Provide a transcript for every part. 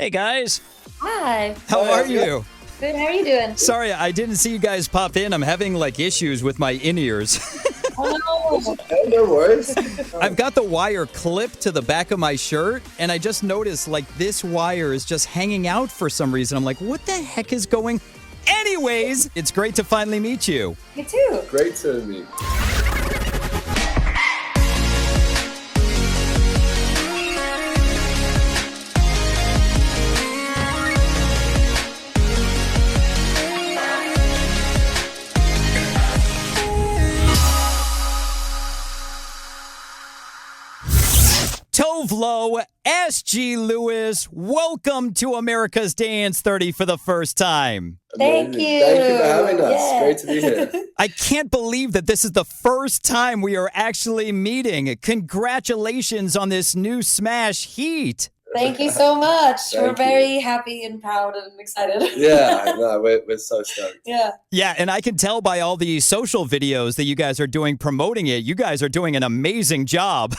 Hey, guys. Hi. How are you? Good. How are you doing? Sorry, I didn't see you guys pop in. I'm having, issues with my in-ears. Oh, no. No worries. I've got the wire clipped to the back of my shirt, and I just noticed, this wire is just hanging out for some reason. I'm like, what the heck is going... Anyways, it's great to finally meet you. Me too. Great to meet. Tove Lo, SG Lewis, welcome to America's Dance 30 for the first time. Thank Amazing. you. Thank you for having us. Yeah. Great to be here. I can't believe that this is the first time we are actually meeting. Congratulations on this new smash, Heat. Thank you so much. Thank We're you. very happy and proud and excited. Yeah, no, we're so stoked. Yeah. Yeah, and I can tell by all the social videos that you guys are doing promoting it. You guys are doing an amazing job.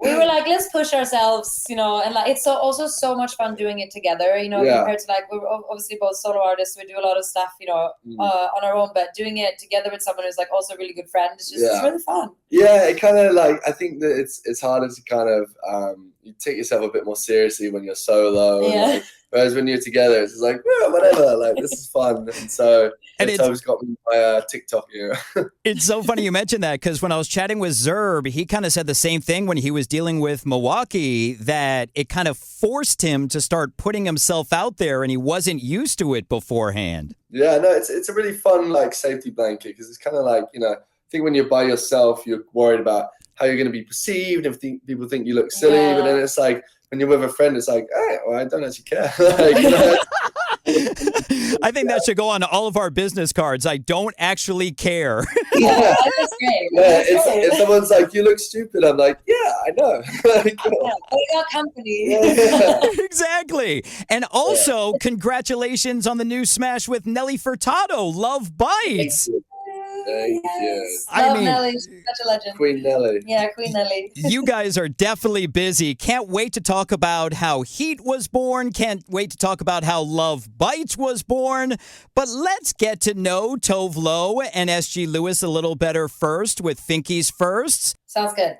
We were like, let's push ourselves, and it's also so much fun doing it together, Yeah. compared to we're obviously both solo artists. We do a lot of stuff, on our own, but doing it together with someone who's also a really good friend, it's just it's really fun. Yeah, it kind of I think that it's harder to kind of you take yourself a bit more seriously when you're solo. Yeah. And, whereas when you're together, it's just whatever. This is fun. And so Tove's got me my TikTok era. It's so funny you mentioned that because when I was chatting with Zerb, he kind of said the same thing when he was dealing with Milwaukee, that it kind of forced him to start putting himself out there and he wasn't used to it beforehand. Yeah, no, it's a really fun safety blanket because it's kind of I think when you're by yourself, you're worried about how you're going to be perceived if people think you look silly. Yeah. But then it's when you're with a friend, it's hey, well, I don't actually care. I think that should go on all of our business cards. I don't actually care. Yeah, that's great. Yeah, if someone's you look stupid, I'm yeah, I know. Yeah, but we got company. Yeah. Exactly. And also, congratulations on the new smash with Nelly Furtado, Love Bites. Thank you. Yes. I Love mean- Nelly. She's such a legend. Queen Nelly. Yeah, Queen Nelly. You guys are definitely busy. Can't wait to talk about how Heat was born. Can't wait to talk about how Love Bites was born. But let's get to know Tove Lo and SG Lewis a little better first with Finky's Firsts. Sounds good.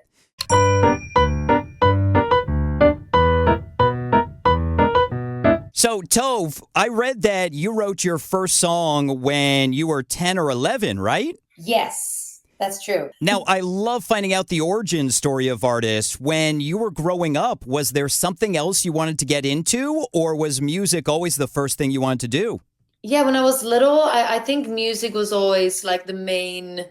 So, Tove, I read that you wrote your first song when you were 10 or 11, right? Yes, that's true. Now, I love finding out the origin story of artists. When you were growing up, was there something else you wanted to get into, or was music always the first thing you wanted to do? Yeah, when I was little, I think music was always the main.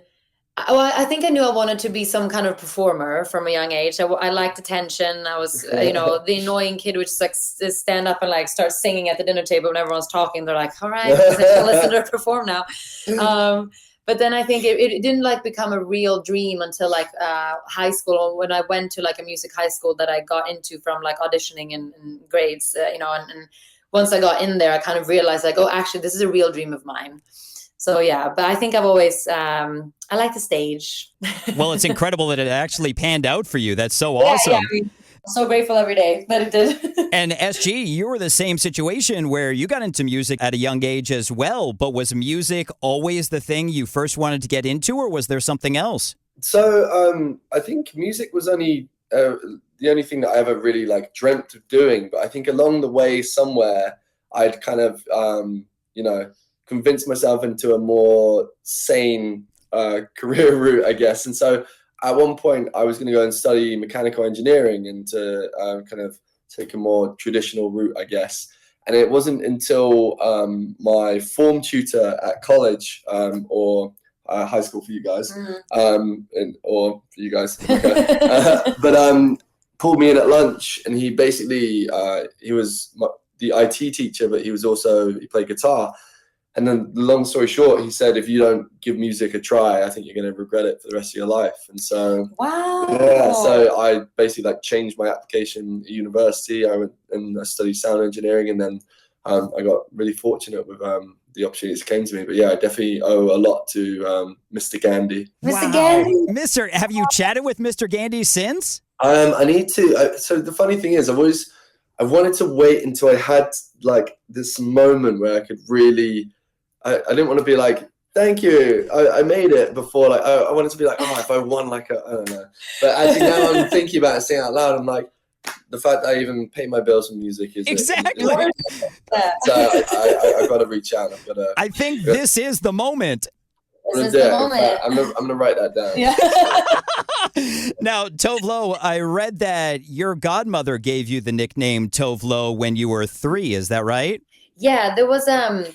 I think I knew I wanted to be some kind of performer from a young age. I liked attention. I was, the annoying kid which is stand up and start singing at the dinner table when everyone's talking. They're all right, listen to her perform now. But then I think it didn't become a real dream until high school, when I went to a music high school that I got into from auditioning in grades, and once I got in there, I kind of realized actually this is a real dream of mine. So yeah, but I think I've always, I like the stage. Well, it's incredible that it actually panned out for you. That's so awesome. Yeah, I'm so grateful every day that it did. And SG, you were the same situation where you got into music at a young age as well, but was music always the thing you first wanted to get into, or was there something else? So I think music was only the only thing that I ever really dreamt of doing. But I think along the way somewhere, I'd kind of, convince myself into a more sane career route, I guess. And so at one point I was going to go and study mechanical engineering and to kind of take a more traditional route, I guess. And it wasn't until my form tutor at college or high school for you guys, or for you guys, but pulled me in at lunch, and he basically, he was the IT teacher, but he played guitar. And then, long story short, he said, if you don't give music a try, I think you're going to regret it for the rest of your life. And so, Wow. yeah, so I basically changed my application at university. I went and I studied sound engineering, and then I got really fortunate with the opportunities that came to me. But yeah, I definitely owe a lot to Mr. Gandhi. Mr. Gandhi. Have you chatted with Mr. Gandhi since? I need to. So the funny thing is, I've I wanted to wait until I had like this moment where I could really, I didn't want to be like, thank you, I made it before. Like, I wanted to be like, oh, if I won, like, I don't know. But actually now I'm thinking about it, saying out loud, I'm like, the fact that I even pay my bills with music is exactly. So I got to reach out. I think this is the moment. This is the moment. I'm gonna write that down. Yeah. Now, Tove Lo, I read that your godmother gave you the nickname Tove Lo when you were 3. Is that right? Yeah, there was a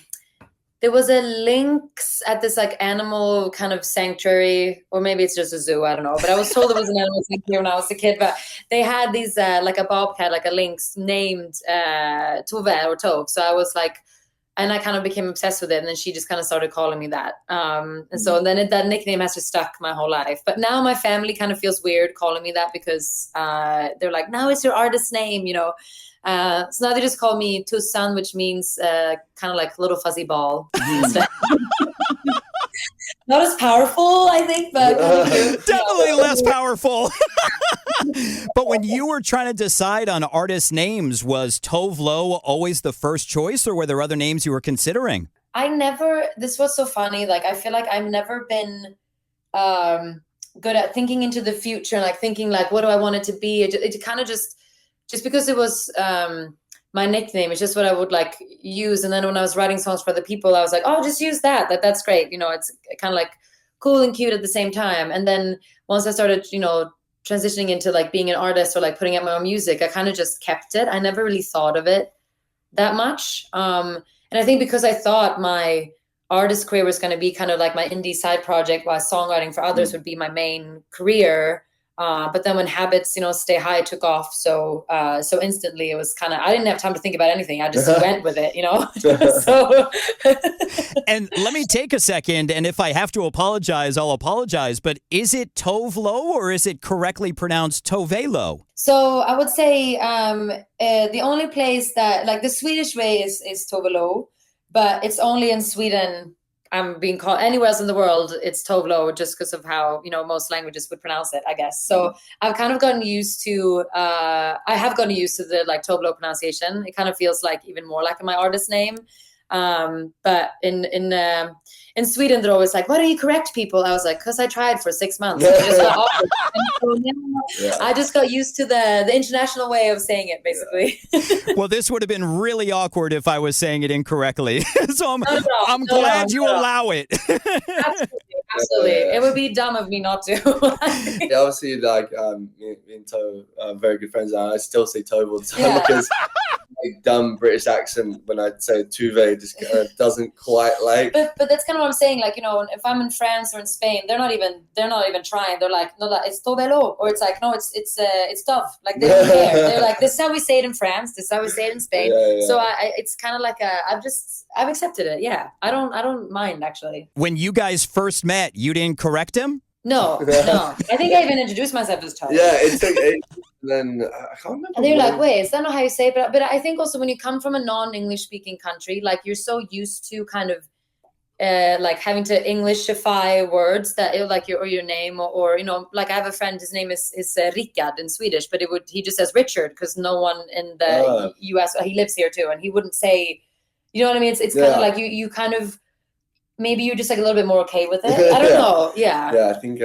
lynx at this like animal kind of sanctuary, or maybe it's just a zoo, I don't know. But I was told it was an animal sanctuary when I was a kid. But they had these like a bobcat, like a lynx named Tove or Tove. So I was like, and I kind of became obsessed with it. And then she just kind of started calling me that. And so then that nickname has just stuck my whole life. But now my family kind of feels weird calling me that because they're like, now it's your artist name, you know. So now they just call me Tussan, which means kind of like little fuzzy ball. Not as powerful, I think, but definitely less powerful. But when you were trying to decide on artist names, was Tove Lo always the first choice, or were there other names you were considering? This was so funny. Like, I feel like I've never been good at thinking into the future and like thinking like, what do I want it to be? It kind of just because it was my nickname, it's just what I would like use. And then when I was writing songs for other people, I was like, oh, just use that's great. You know, it's kind of like cool and cute at the same time. And then once I started, you know, transitioning into like being an artist or like putting out my own music, I kind of just kept it. I never really thought of it that much. And I think because I thought my artist career was going to be kind of like my indie side project, while songwriting for others would be my main career. But then when Habits, you know, Stay High took off so instantly, it was kind of, I didn't have time to think about anything. I just went with it, you know? So. And let me take a second, and if I have to apologize, I'll apologize. But is it Tove Lo, or is it correctly pronounced Tove Lo? So I would say the only place that, like, the Swedish way is Tove Lo, but it's only in Sweden. I'm being called anywhere else in the world, it's Tove Lo, just because of how, you know, most languages would pronounce it, I guess. So I've kind of gotten used to, the like Tove Lo pronunciation. It kind of feels like even more like my artist name. But in Sweden, they're always like, why do you correct people? I was like, because I tried for 6 months. I just got used to the international way of saying it, basically. Well, this would have been really awkward if I was saying it incorrectly. So I'm glad you allow it. Absolutely. It would be dumb of me not to. Yeah, obviously, like, me and Tove are very good friends, and I still say Tove all the time because like dumb British accent when I say Tove just doesn't quite like. But that's kind of what I'm saying. Like, you know, if I'm in France or in Spain, they're not even trying. They're like, no, it's Tove Lo, or it's like, no, it's Tove. Like, they don't care. They're like, this is how we say it in France. This is how we say it in Spain. Yeah. So it's kind of like I've accepted it. Yeah, I don't mind, actually. When you guys first met, you didn't correct him? No. I think I even introduced myself as Tove. Yeah, it took then I can't remember. And they're like, wait, is that not how you say it? But I think also when you come from a non-English speaking country, like, you're so used to kind of like having to Englishify words that like your name or you know, like I have a friend, his name is Rickard in Swedish, but he just says Richard because no one in the US, he lives here too, and he wouldn't say, you know what I mean? It's kind of like you kind of, maybe you're just like a little bit more okay with it. I don't know. Yeah. Yeah, I think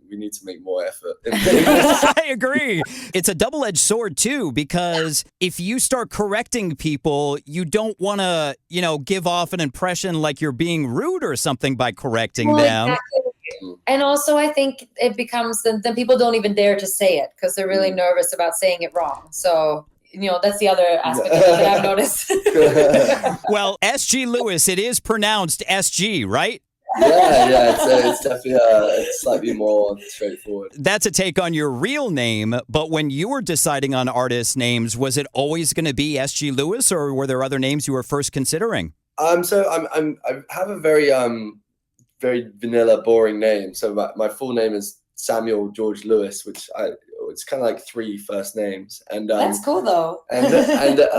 we need to make more effort. I agree. It's a double-edged sword too, because if you start correcting people, you don't want to, you know, give off an impression like you're being rude or something by correcting them. Exactly. And also, I think it becomes then people don't even dare to say it because they're really nervous about saying it wrong. So, you know, that's the other aspect of it that I've noticed. Well, SG Lewis, it is pronounced SG, right? Yeah, it's definitely it's slightly more straightforward. That's a take on your real name, but when you were deciding on artist names, was it always going to be SG Lewis, or were there other names you were first considering? So I have a very very vanilla, boring name. So my full name is Samuel George Lewis, which it's kind of like 3 first names, and that's cool though. And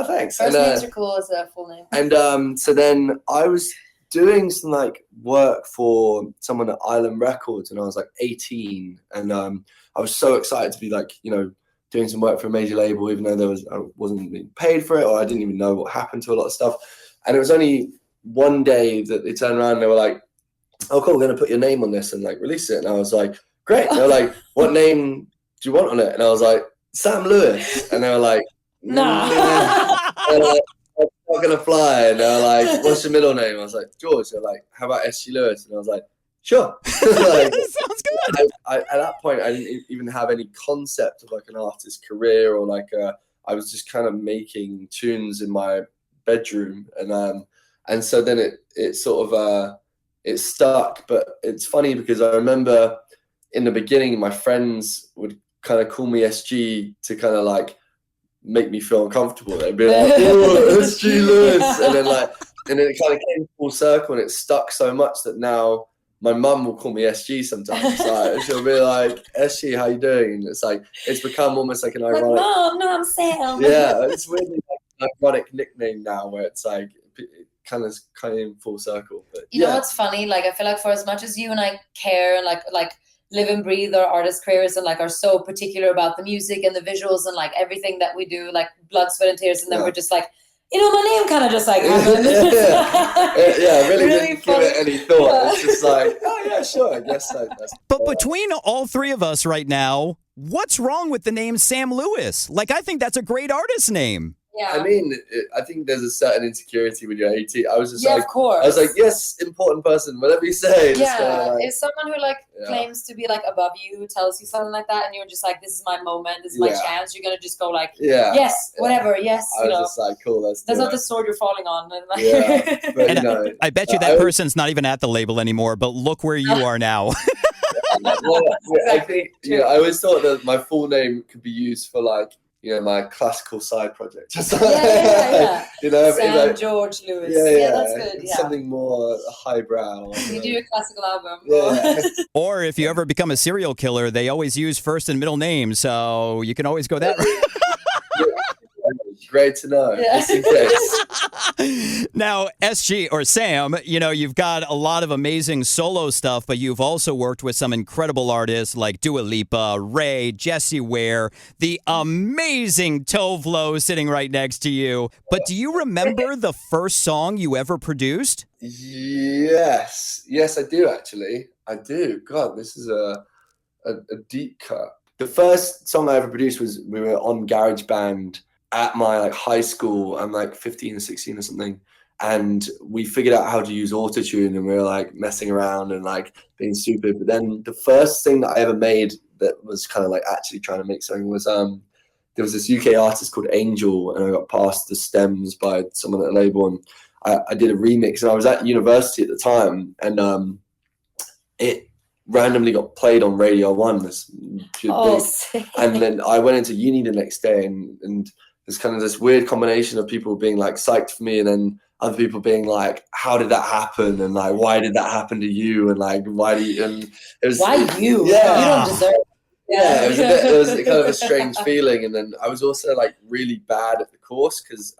thanks. First names are cool as a full name. And so then I was doing some like work for someone at Island Records, and I was like 18, and I was so excited to be like, you know, doing some work for a major label, even though I wasn't being paid for it, or I didn't even know what happened to a lot of stuff. And it was only one day that they turned around and they were like, "Oh, cool, we're going to put your name on this and like release it." And I was like, "Great." And they were like, "What name do you want on it?" And I was like, "Sam Lewis." And they were like, Nah. And like, "It's not going to fly." And they were like, "What's your middle name?" I was like, "George." They're like, "How about SG Lewis?" And I was like, "Sure." Like, Sounds good. at that point, I didn't even have any concept of like an artist career, or like I was just kind of making tunes in my bedroom, and so then it sort of it stuck. But it's funny because I remember in the beginning, my friends would kind of call me SG to kind of like make me feel uncomfortable. They'd be like, "Oh, SG Lewis," and then it kind of came full circle, and it stuck so much that now my mum will call me SG sometimes. Like, she'll be like, "SG, how you doing?" And it's like, it's become almost like an ironic. Like, Mom, no, I'm Sam. Yeah, it's weirdly like an ironic nickname now, where it's like it kind of came full circle. But you know what's funny? Like, I feel like for as much as you and I care and like live and breathe our artist careers and like are so particular about the music and the visuals and like everything that we do, like blood, sweat, and tears, and then we're just like, you know, my name kind of just like happened. Really didn't give it any thought. It's just like, oh yeah, sure, I guess so. But between all three of us right now, what's wrong with the name Sam Lewis? Like, I think that's a great artist name. Yeah. I mean, I think there's a certain insecurity when you're 18. I was just yeah, like, of course. I was like, yes, important person, whatever you say. Yeah, if someone who like claims to be like above you, who tells you something like that, and you're just like, this is my moment, this is my chance, you're gonna just go like, yes, whatever, yes. I was just like, cool, that's not the sword you're falling on. And like, yeah, but, and I bet you that person's not even at the label anymore. But look where you are now. Well, I think I always thought that my full name could be used for like, you know, my classical side project. You know, Sam like, George Lewis. Yeah, that's good. Yeah. Something more highbrow. You do a classical album. Yeah. Or if you ever become a serial killer, they always use first and middle names, so you can always go that route. Great to know, just in case. Now, SG or Sam, you know, you've got a lot of amazing solo stuff, but you've also worked with some incredible artists like Dua Lipa, Ray, Jessie Ware, the amazing Tove Lo sitting right next to you. But do you remember the first song you ever produced? Yes, I do actually. I do. God, this is a deep cut. The first song I ever produced was we were on GarageBand at my like high school. I'm like 15 or 16 or something, and we figured out how to use autotune, and we were like messing around and like being stupid. But then the first thing that I ever made that was kind of like actually trying to make something was there was this UK artist called Angel, and I got passed the stems by someone at the label, and I did a remix, and I was at university at the time, and it randomly got played on Radio 1, this and then I went into uni the next day, and there's kind of this weird combination of people being like psyched for me, and then other people being like, how did that happen? And like, why did that happen to you? And like, why do you, and it was, why you? Yeah. You don't deserve it. Yeah, it was kind of a strange feeling. And then I was also like really bad at the course because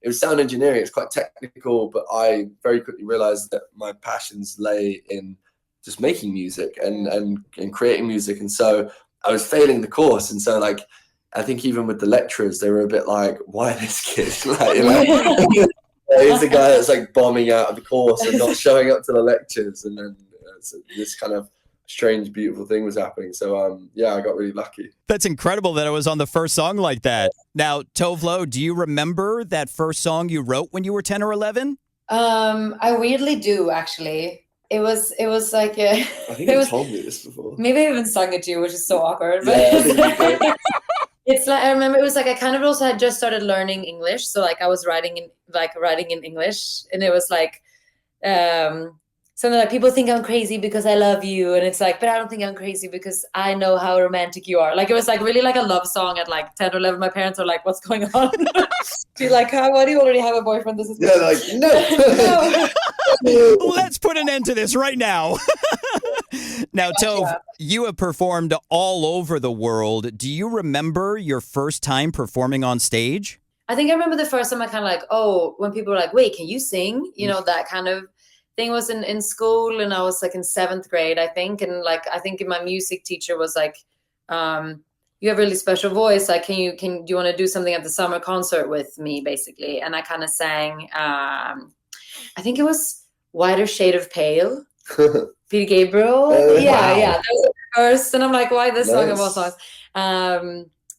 it was sound engineering. It's quite technical, but I very quickly realized that my passions lay in just making music and creating music. And so I was failing the course. And so like, I think even with the lecturers, they were a bit like, why this kid? Like, you know, he's the guy that's like bombing out of the course and not showing up to the lectures. And then this kind of strange, beautiful thing was happening. So, I got really lucky. That's incredible that it was on the first song like that. Now, Tove Lo, do you remember that first song you wrote when you were 10 or 11? I weirdly do, actually. It was like I think you told me this before. Maybe I even sung it to you, which is so awkward. But Yeah, it's like, I remember it was like I kind of also had just started learning English, so like I was writing in English, and it was like something like, people think I'm crazy because I love you, and it's like, but I don't think I'm crazy because I know how romantic you are. Like, it was like really like a love song at like 10 or 11. My parents are like, what's going on? She's like, why do you already have a boyfriend? This is like, no. Let's put an end to this right now. Now, Tove, you have performed all over the world. Do you remember your first time performing on stage? I think I remember the first time I kind of like, when people were like, wait, can you sing? You know, that kind of thing was in school, and I was like in 7th grade, I think. And like, I think my music teacher was like, you have a really special voice. Like, do you want to do something at the summer concert with me, basically? And I kind of sang, I think it was Whiter Shade of Pale, Peter Gabriel. Yeah. That was the first. And I'm like, why this song of all songs?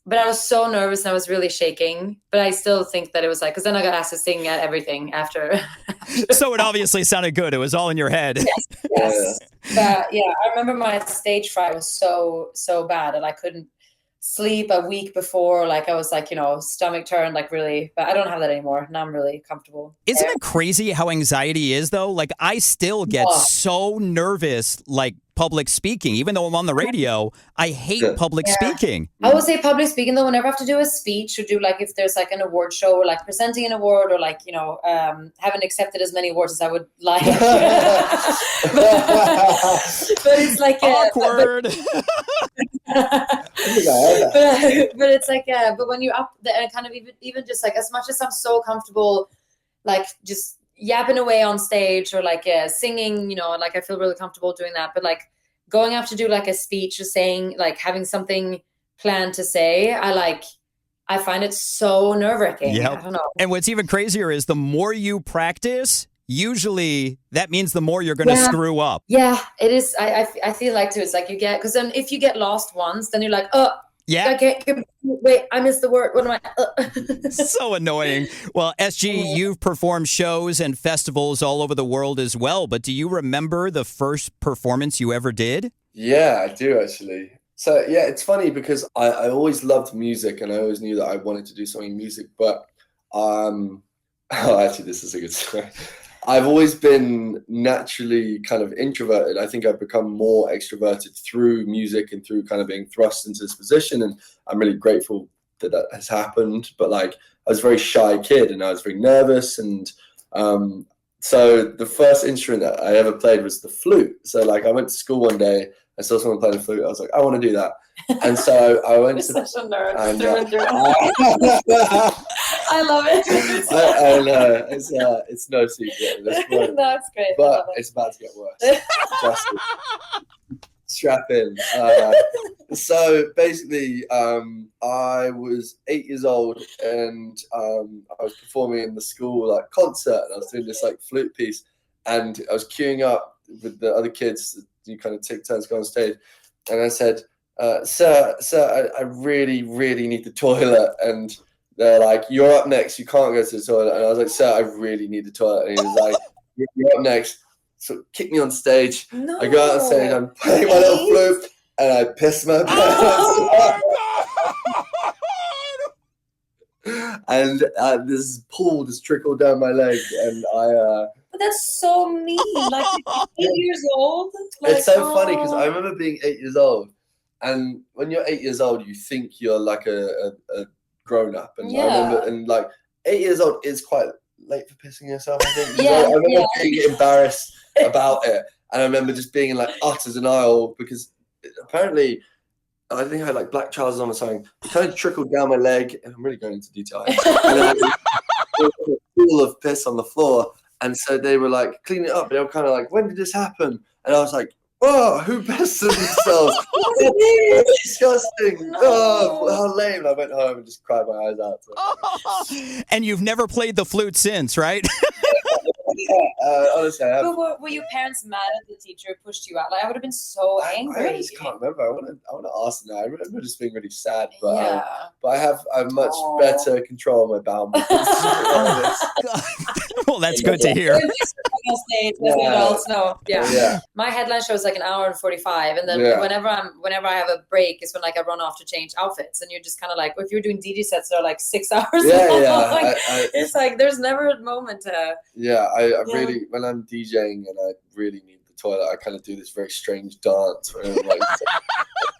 But I was so nervous and I was really shaking. But I still think that it was like, because then I got asked to sing at everything after. So it obviously sounded good. It was all in your head. Yes. But yeah, I remember my stage fright was so bad, and I couldn't sleep a week before. Like I was like, stomach turned like really, but I don't have that anymore. Now I'm really comfortable. Isn't it crazy how anxiety is though? Like I still get so nervous, like public speaking, even though I'm on the radio. I hate public speaking. I would say public speaking though, whenever I have to do a speech or do like, if there's like an award show or like presenting an award or like, haven't accepted as many awards as I would like. but it's like awkward. But it's like, but when you're up there, kind of even just like, as much as I'm so comfortable, like just yapping away on stage or like singing, like I feel really comfortable doing that. But like going up to do like a speech or saying, like having something planned to say, I find it so nerve-wracking. Yep. I don't know. And what's even crazier is the more you practice, usually that means the more you're going to screw up. Yeah, it is. I feel like too. It's like because then if you get lost once, then you're like, oh, yeah. Wait, I missed the word. What am I? So annoying. Well, SG, you've performed shows and festivals all over the world as well. But do you remember the first performance you ever did? Yeah, I do actually. So yeah, it's funny because I always loved music and I always knew that I wanted to do something in music. But actually, this is a good story. I've always been naturally kind of introverted. I think I've become more extroverted through music and through kind of being thrust into this position. And I'm really grateful that has happened. But like, I was a very shy kid and I was very nervous. And so the first instrument that I ever played was the flute. So like I went to school one day, I saw someone playing the flute. I was like, I want to do that. And so I went to such a nerd. And, I love it. I know it's no secret. No, it's great. But it's about to get worse. Trust me. Strap in. So basically, I was 8 years old and I was performing in the school like concert, and I was doing this like flute piece, and I was queuing up with the other kids. You kind of take turns go on stage, and I said, "Sir, I really, really need the toilet." And they're like, "You're up next. You can't go to the toilet." And I was like, "Sir, I really need the toilet." And he was like, "You're up next." So kick me on stage. No. I go out on stage. I'm playing my little flute, and I piss my pants. And this pool just trickled down my leg, and I. But that's so mean. Like 8 years old. Like, it's so funny because I remember being 8 years old, and when you're 8 years old, you think you're like a grown up, and I remember, and like 8 years old is quite late for pissing yourself. I think. I remember being embarrassed about it, and I remember just being in like utter denial because apparently. I think I had like black trousers on or something. It kind of trickled down my leg, and I'm really going into detail. And then there was a pool of piss on the floor, and so they were like cleaning it up. They were kind of like, "When did this happen?" And I was like, "Oh, who pissed on themselves? That's disgusting! No. Oh, how lame!" And I went home and just cried my eyes out. And you've never played the flute since, right? Honestly, I have. But were your parents mad at the teacher who pushed you out? Like I would have been so angry. I just can't remember. I want to ask now. I remember just being really sad, but I have much better control of my boundaries. Well, that's good to hear. My headline show is like an hour and 45, and then whenever I have a break is when like I run off to change outfits, and you're just kind of like, if you're doing DJ sets that are like 6 hours long, it's like there's never a moment to. Yeah, I really, when I'm DJing and I really need the toilet, I kind of do this very strange dance where I'm like,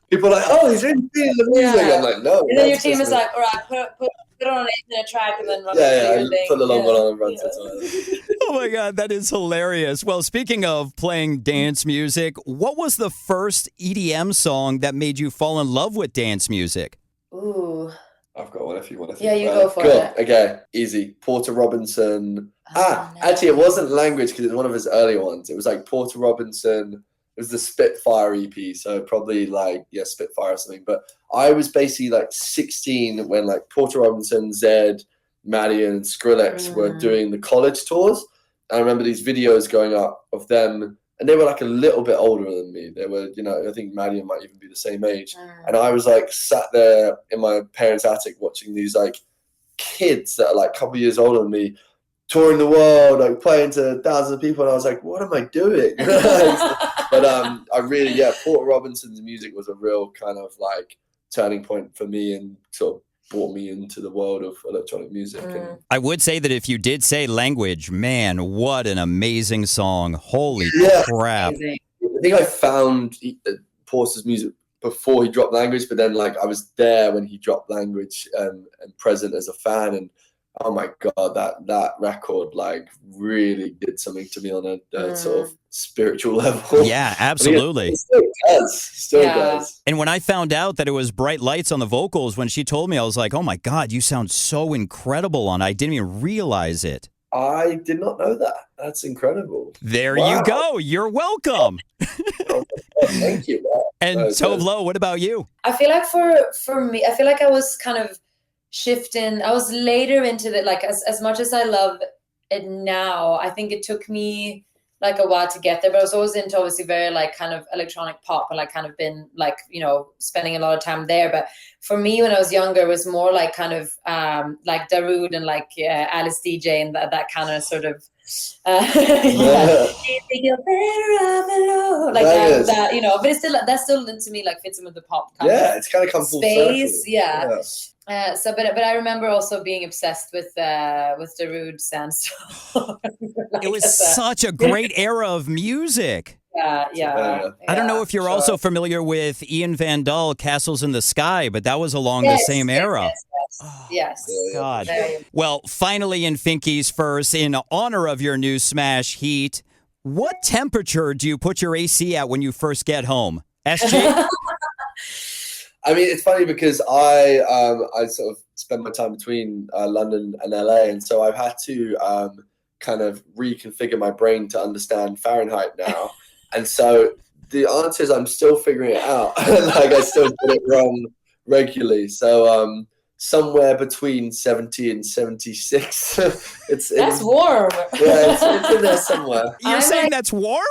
people are like, "Oh, he's really feeling the music." I'm like, "No." And then your team is like, "All right, put it on a track and then run I put the long one on and run to the toilet. Oh my God, that is hilarious. Well, speaking of playing dance music, what was the first EDM song that made you fall in love with dance music? Ooh. I've got one if you want to think. Yeah, you go for it. Okay, easy. Porter Robinson. Actually, it wasn't Language because it's one of his earlier ones. It was like Porter Robinson, was the Spitfire EP, so probably like Spitfire or something. But I was basically like 16 when like Porter Robinson, Zed, Maddie, and Skrillex were doing the college tours. I remember these videos going up of them, and they were like a little bit older than me. They were, I think Maddie might even be the same age. And I was like sat there in my parents' attic watching these like kids that are like a couple of years older than me touring the world, like playing to thousands of people. And I was like, what am I doing? But I really, Porter Robinson's music was a real kind of like turning point for me and sort of brought me into the world of electronic music. And I would say that if you did say Language, man, what an amazing song. Holy crap. Amazing. I think I found Porter's music before he dropped Language, but then like I was there when he dropped Language and present as a fan, and oh my God, that record like really did something to me on a sort of spiritual level. Yeah, absolutely. It still does. And when I found out that it was Bright Lights on the vocals, when she told me, I was like, oh my God, you sound so incredible on it. I didn't even realize it. I did not know that. That's incredible. There you go. You're welcome. Thank you. Wow. And Tove Lo, what about you? I feel like for me, I feel like I was kind of shifting. I was later into the, like, as much as I love it now, I think it took me like a while to get there, but I was always into obviously very like kind of electronic pop, and like kind of been like, spending a lot of time there. But for me, when I was younger, it was more like kind of like Darude and like Alice DJ and that kind of sort of like that, but it's still, that still to me like fits in with the pop kind of it's kind of come full space. circle. But I remember also being obsessed with Darude Sandstorm. It was such a great era of music. Yeah. I don't know if you're also familiar with Ian Van Dahl, Castles in the Sky, but that was along the same era. Yes. God. Well, finally in Finky's first, in honor of your new smash, Heat, what temperature do you put your AC at when you first get home? SG? I mean, it's funny because I sort of spend my time between London and LA, and so I've had to kind of reconfigure my brain to understand Fahrenheit now. And so the answer is I'm still figuring it out. Like I still get it wrong regularly. So somewhere between 70 and 76. That's warm. Yeah, it's in there somewhere. You're saying that's warm?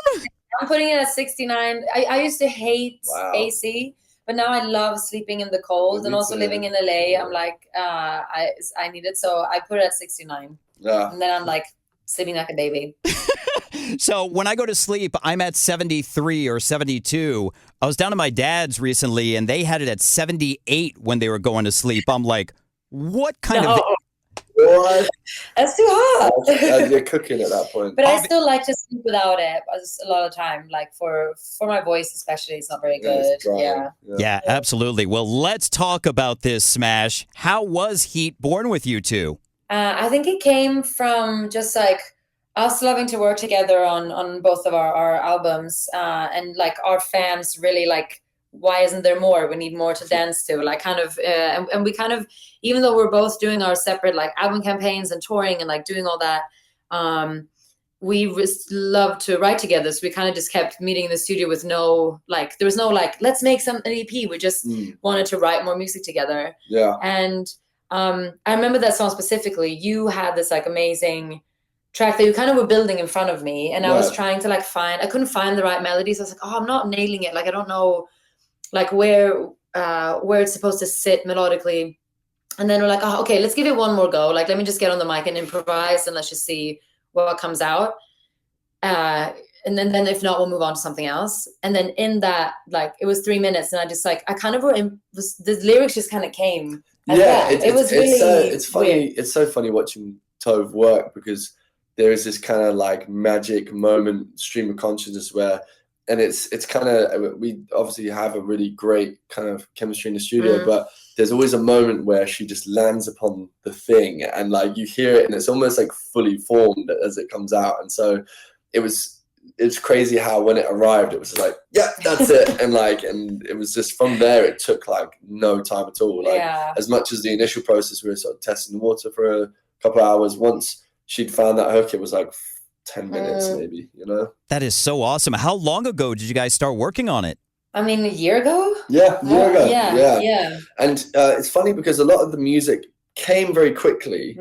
I'm putting it at 69. I used to hate AC. But now I love sleeping in the cold, and also living in LA. I'm like, I need it. So I put it at 69. Yeah. And then I'm like sleeping like a baby. So when I go to sleep, I'm at 73 or 72. I was down to my dad's recently, and they had it at 78 when they were going to sleep. I'm like, what kind of... What? That's too hot. You're cooking at that point. But I still like to sleep without it a lot of the time. Like for my voice especially, it's not very good. Yeah, absolutely. Well, let's talk about this smash. How was Heat born with you two? I think it came from just like us loving to work together on both of our albums, and like our fans really like, why isn't there more? We need more to dance to. Like kind of, and we kind of, even though we're both doing our separate like album campaigns and touring and like doing all that, we just love to write together. So we kind of just kept meeting in the studio with there was no like, let's make an EP. We just wanted to write more music together. Yeah. And I remember that song specifically. You had this like amazing track that you kind of were building in front of me, and I was trying to like I couldn't find the right melodies. I was like, oh, I'm not nailing it. Like I don't know like where it's supposed to sit melodically. And then we're like, oh, okay, let's give it one more go. Like, let me just get on the mic and improvise, and let's just see what comes out. And then if not, we'll move on to something else. And then in that, like, it was 3 minutes, and I just like, I kind of the lyrics just kind of came. It's funny. Weird. It's so funny watching Tove work, because there is this kind of like magic moment, stream of consciousness where, and it's kind of, we obviously have a really great kind of chemistry in the studio, but there's always a moment where she just lands upon the thing, and like you hear it and it's almost like fully formed as it comes out. And so it's crazy how when it arrived, it was like, yeah, that's it. and it was just from there, it took like no time at all. Like as much as the initial process, we were sort of testing the water for a couple of hours. Once she'd found that hook, it was like 10 minutes maybe, you know? That is so awesome. How long ago did you guys start working on it? I mean, a year ago? Yeah, a year ago. Yeah. And it's funny because a lot of the music came very quickly,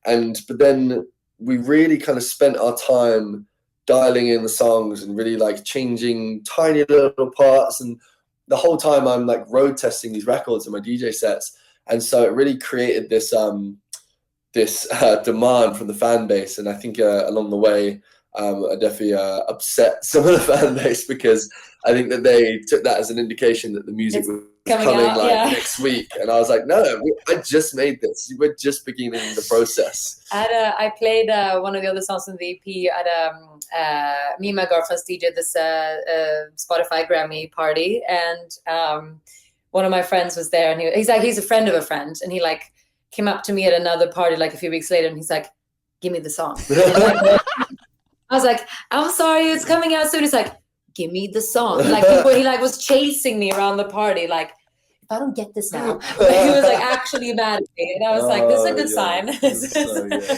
but then we really kind of spent our time dialing in the songs and really like changing tiny little parts. And the whole time I'm like road testing these records in my DJ sets. And so it really created this demand from the fan base. And I think along the way, I definitely upset some of the fan base because I think that they took that as an indication that the music was coming out, like next week. And I was like, no, I just made this. We're just beginning the process. I played one of the other songs in the EP at me and my girlfriend's DJ this Spotify Grammy party, and one of my friends was there, and he's a friend of a friend, and he like came up to me at another party like a few weeks later, and he's like, "Give me the song." I was like, "I'm sorry, it's coming out soon." He's like, "Give me the song." Like he like was chasing me around the party, like, if I don't get this now. But he was like actually mad at me. And I was like, this is a good sign.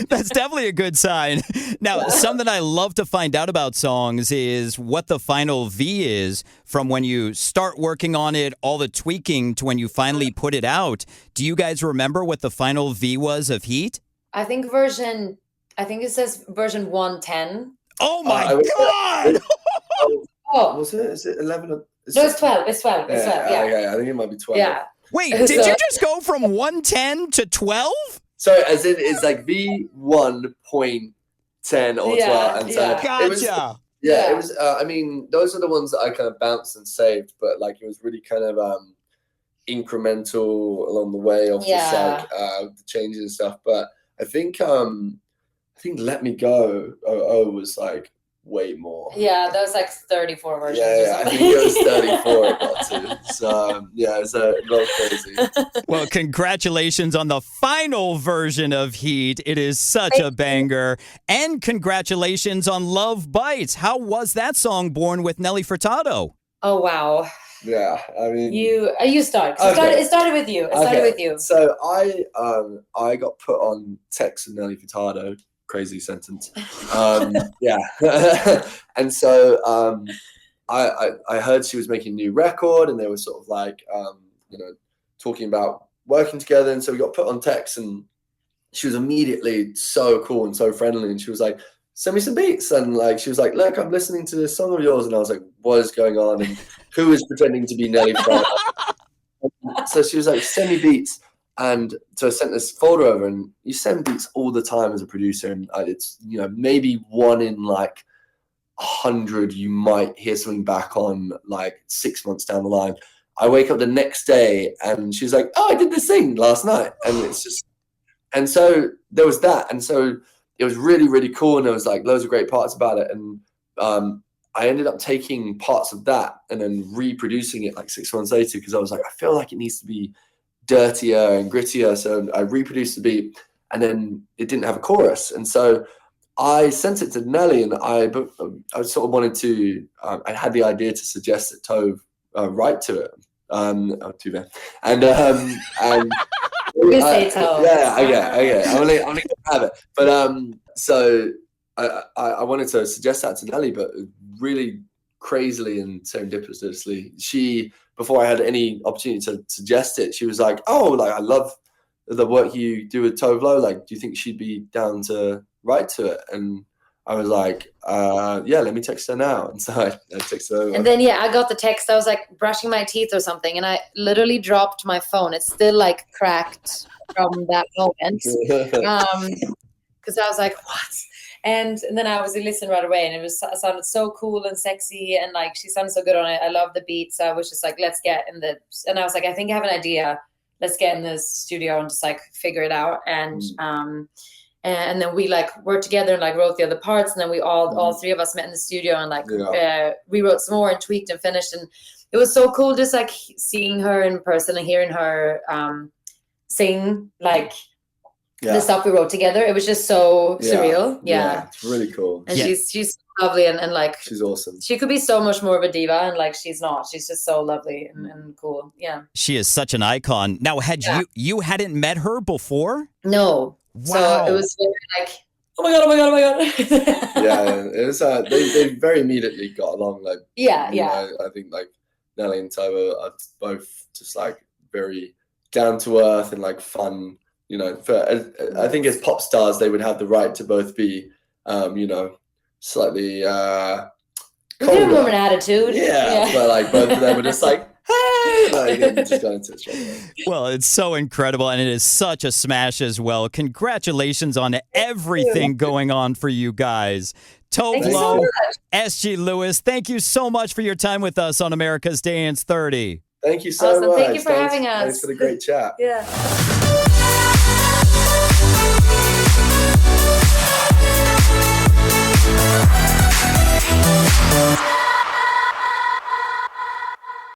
That's definitely a good sign. Now, something I love to find out about songs is what the final V is from when you start working on it, all the tweaking to when you finally put it out. Do you guys remember what the final V was of Heat? I think it says version 110. Oh my God! Was it? Is it 11? No, it's 12. It's 12. It's 12. Yeah. Okay, I think it might be 12. Yeah. Wait, did you just go from 110 to 12? So as in it's like V1.10 or 12. And so Gotcha. It was. I mean, those are the ones that I kind of bounced and saved, but like it was really kind of incremental along the way of just like the changes and stuff. But I think Let Me Go was like way more. Yeah, that was like 34 versions. Yeah, I think it was 34 it got to. So it was a little crazy. Well, congratulations on the final version of Heat. It is such a banger. And congratulations on Love Bites. How was that song born with Nelly Furtado? Oh wow. Yeah, I mean you start. It started with you. It started with you. So I got put on text with Nelly Furtado. Crazy sentence. And so I heard she was making a new record, and they were sort of like talking about working together. And so we got put on text, and she was immediately so cool and so friendly. And she was like, "Send me some beats." And like she was like, "Look, I'm listening to this song of yours." And I was like, "What is going on? And who is pretending to be Nelly Furtado?" So she was like, "Send me beats." And so I sent this folder over, and you send beats all the time as a producer, and it's maybe one in like 100 you might hear something back on like 6 months down the line. I wake up the next day, and she's like, "Oh, I did this thing last night," and it's just, and so there was that, and so it was really, really cool, and there was like loads of great parts about it, and I ended up taking parts of that and then reproducing it like 6 months later because I was like, I feel like it needs to be dirtier and grittier. So I reproduced the beat, and then it didn't have a chorus. And so I sent it to Nelly, and I sort of wanted to, I had the idea to suggest that Tove write to it. Too bad. And you say Tove. Okay. I'm gonna have it. But so I wanted to suggest that to Nelly, but really crazily and serendipitously, she, before I had any opportunity to suggest it, she was like, "Oh, like I love the work you do with Tove Lo. Like, do you think she'd be down to write to it?" And I was like, "Yeah, let me text her now." And so I texted her. And then I got the text. I was like brushing my teeth or something, and I literally dropped my phone. It's still like cracked from that moment, because I was like, "What?" And then I was listening right away, and it sounded so cool and sexy, and like she sounded so good on it. I love the beat, so I was just like, let's get in the. And I was like, I think I have an idea. Let's get in the studio and just like figure it out. And then we like worked together and like wrote the other parts, and then we all three of us met in the studio and like rewrote some more and tweaked and finished. And it was so cool just like seeing her in person and hearing her sing like. The stuff we wrote together, it was just so surreal. Yeah, it's really cool. And she's lovely and like she's awesome. She could be so much more of a diva, and like she's not. She's just so lovely and cool. Yeah, she is such an icon. Now, had you hadn't met her before? No. Wow. So it was very like oh my god, oh my god, oh my god. Yeah, it was. They very immediately got along. Like, yeah. I think like Nelly and Tove are both just like very down to earth and like fun. You know, I think as pop stars, they would have the right to both be, you know, slightly More colder. of an attitude. Yeah, but like both of them were just like, hey, like, and just got into it straight away. Well, it's so incredible, and it is such a smash as well. Congratulations on everything going on for you guys. Tove Lo, SG Lewis, thank you so much for your time with us on America's Dance 30. Thank you so much. Thank you for having us. Thanks for the great chat. Yeah.